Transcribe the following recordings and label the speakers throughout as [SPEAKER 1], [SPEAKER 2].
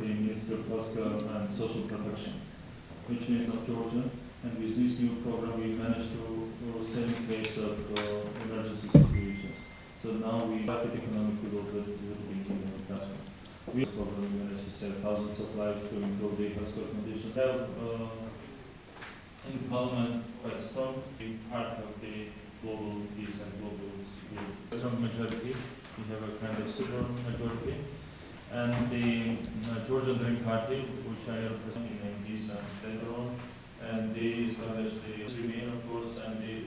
[SPEAKER 1] the Ministry of Healthcare and Social Protection, which means of Georgia. And with this new program, we managed to save in case of emergency situations. So now we rapid economic development will be in the classroom. We program managed to save thousands of lives to improve the healthcare conditions. We have in Parliament quite strong, being part of the global peace and global security. Strong majority, we have a kind of super majority. And the Georgian Dream Party, which I represent in this and later on, and they established the remain, of course, and they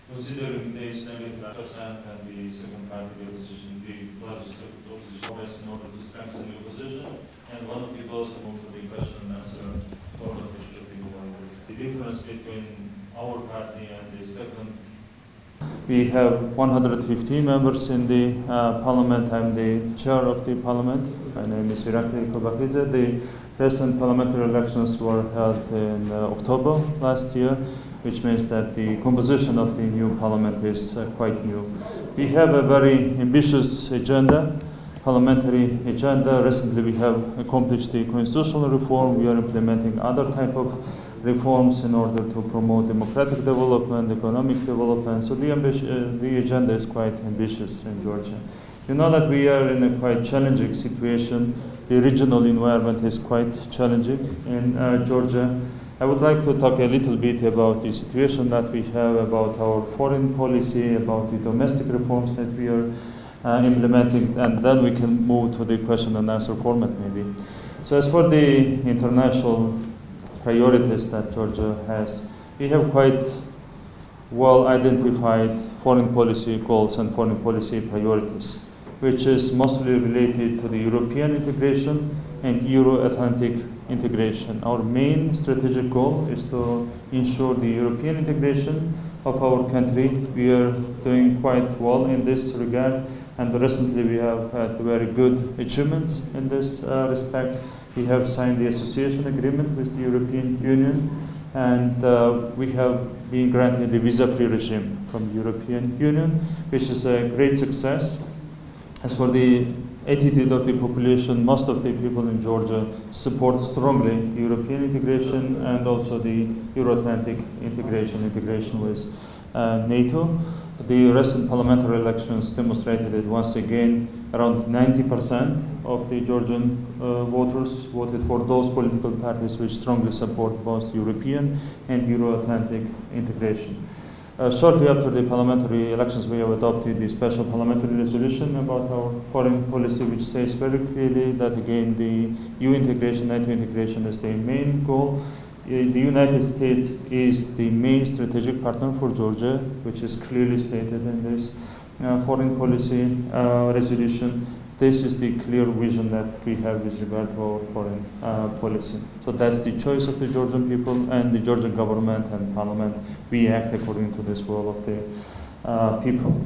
[SPEAKER 1] considering the Islamic percent and the second party, the opposition, the largest opposition, in order to strengthen the opposition. And one of the goals of the question and answer for the future people. The difference between our party and the second. We have 115 members in the parliament. I'm the chair of the parliament. My name is ираклი Кобахидзе. The recent parliamentary elections were held in October last year, which means that the composition of the new parliament is quite new. We have a very ambitious agenda, parliamentary agenda. Recently we have accomplished the constitutional reform. We are implementing other type of reforms in order to promote democratic development, economic development. So the agenda is quite ambitious in Georgia. You know that we are in a quite challenging situation. The regional environment is quite challenging in Georgia. I would like to talk a little bit about the situation that we have, about our foreign policy, about the domestic reforms that we are implementing, and then we can move to the question and answer format maybe. So as for the international priorities that Georgia has, we have quite well identified foreign policy goals and foreign policy priorities, which is mostly related to the European integration and Euro-Atlantic integration. Our main strategic goal is to ensure the European integration of our country. We are doing quite well in this regard, and recently we have had very good achievements in this respect. We have signed the association agreement with the European Union, and we have been granted the visa-free regime from the European Union, which is a great success. As for the attitude of the population, most of the people in Georgia support strongly the European integration and also the Euro-Atlantic integration with NATO. The recent parliamentary elections demonstrated that once again around 90% of the Georgian voters voted for those political parties which strongly support both European and Euro-Atlantic integration. Shortly after the parliamentary elections, we have adopted the special parliamentary resolution about our foreign policy, which says very clearly that again the EU integration, NATO integration is the main goal. The United States is the main strategic partner for Georgia, which is clearly stated in this foreign policy resolution. This is the clear vision that we have with regard to our foreign policy. So that's the choice of the Georgian people and the Georgian government and parliament. We act according to this will of the people.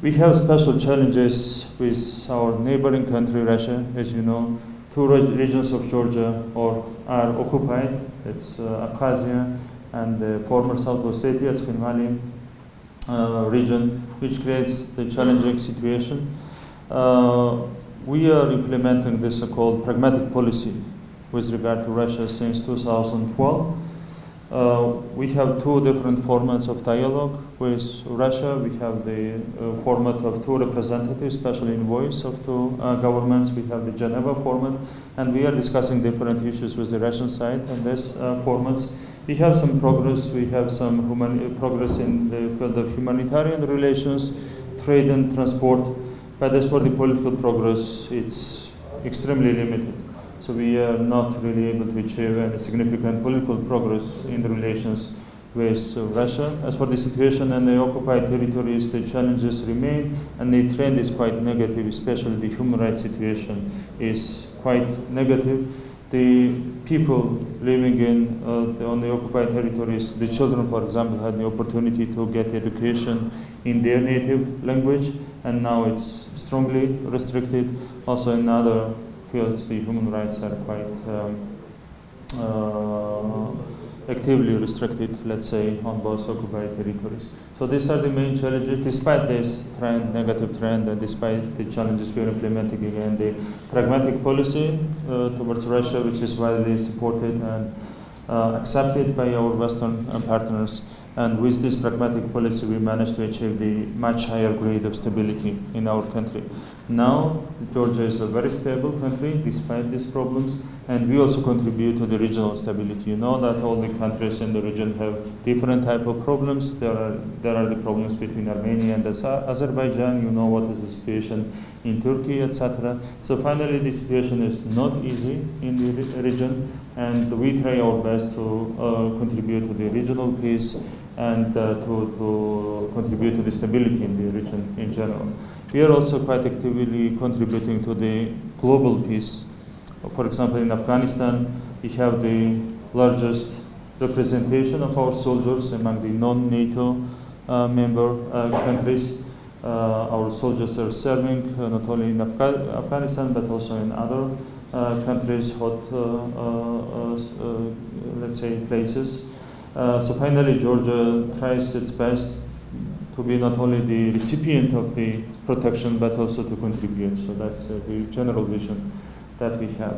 [SPEAKER 1] We have special challenges with our neighboring country, Russia. As you know, two regions of Georgia are occupied. It's Abkhazia and the former South Ossetia, Tskhimali region, which creates the challenging situation. We are implementing this so-called pragmatic policy with regard to Russia since 2012. We have two different formats of dialogue with Russia. We have the format of two representatives, special envoys of two governments. We have the Geneva format, and we are discussing different issues with the Russian side in this formats. We have some progress. We have some progress in the field of humanitarian relations, trade and transport. But as for the political progress, it's extremely limited. So we are not really able to achieve any significant political progress in the relations with Russia. As for the situation in the occupied territories, the challenges remain, and the trend is quite negative, especially the human rights situation is quite negative. The people living on the occupied territories, the children, for example, had the opportunity to get education in their native language, and now it's strongly restricted. Also in other fields, the human rights are quite actively restricted, let's say, on both occupied territories. So these are the main challenges. Despite this trend, negative trend, and despite the challenges we are implementing again, the pragmatic policy towards Russia, which is widely supported and accepted by our Western partners. And with this pragmatic policy, we managed to achieve the much higher grade of stability in our country. Now, Georgia is a very stable country despite these problems, and we also contribute to the regional stability. You know that all the countries in the region have different type of problems. There are the problems between Armenia and Azerbaijan. You know what is the situation in Turkey, etc. So finally, the situation is not easy in the region, and we try our best to contribute to the regional peace and to contribute to the stability in the region in general. We are also quite actively contributing to the global peace. For example, in Afghanistan, we have the largest representation of our soldiers among the non-NATO member countries. Our soldiers are serving not only in Afghanistan but also in other countries, hot, let's say, places. So finally, Georgia tries its best to be not only the recipient of the protection but also to contribute. So that's the general vision that we have.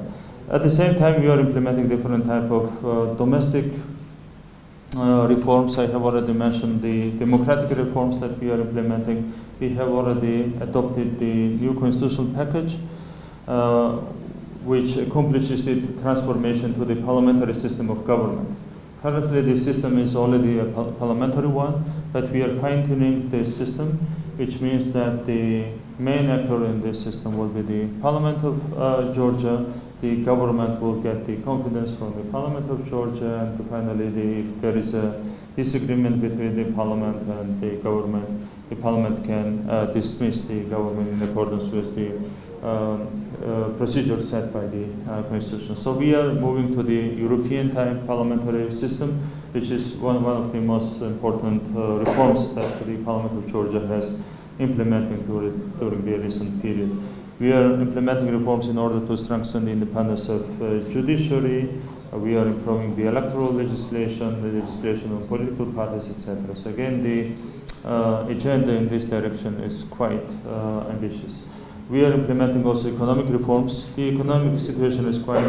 [SPEAKER 1] At the same time, we are implementing different type of domestic reforms. I have already mentioned the democratic reforms that we are implementing. We have already adopted the new constitutional package, which accomplishes the transformation to the parliamentary system of government. Currently, the system is already a parliamentary one, but we are fine-tuning the system, which means that the main actor in this system will be the Parliament of Georgia. The government will get the confidence from the Parliament of Georgia, and finally, if there is a disagreement between the Parliament and the Parliament can dismiss the government in accordance with the procedure set by the Constitution. So we are moving to the European-type parliamentary system, which is one of the most important reforms that the Parliament of Georgia has implemented during the recent period. We are implementing reforms in order to strengthen the independence of judiciary. We are improving the electoral legislation, the legislation on political parties, etc. So again, the agenda in this direction is quite ambitious. We are implementing also economic reforms. The economic situation is quite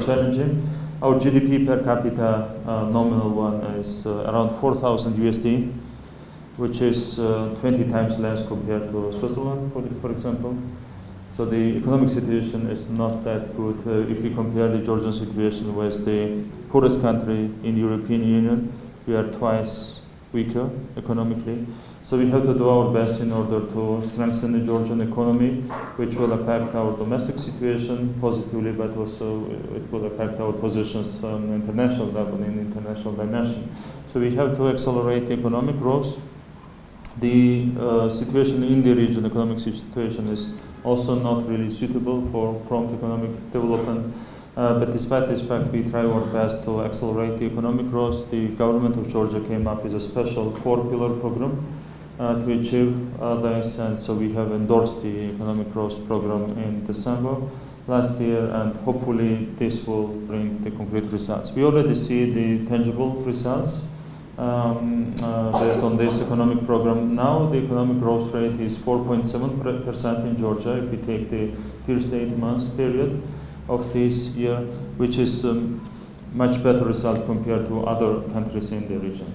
[SPEAKER 1] challenging. Our GDP per capita nominal one is around 4,000 USD, which is 20 times less compared to Switzerland, for example. So the economic situation is not that good if we compare the Georgian situation with the poorest country in the European Union. We are twice weaker economically. So we have to do our best in order to strengthen the Georgian economy, which will affect our domestic situation positively, but also it will affect our positions on the international level, in international dimension. So we have to accelerate the economic growth. The situation in the region, economic situation, is also not really suitable for prompt economic development. But despite this fact, we try our best to accelerate the economic growth. The government of Georgia came up with a special 4-pillar program to achieve this, and so we have endorsed the economic growth program in December last year, and hopefully this will bring the concrete results. We already see the tangible results based on this economic program. Now the economic growth rate is 4.7% in Georgia if we take the first 8 months period of this year, which is much better result compared to other countries in the region.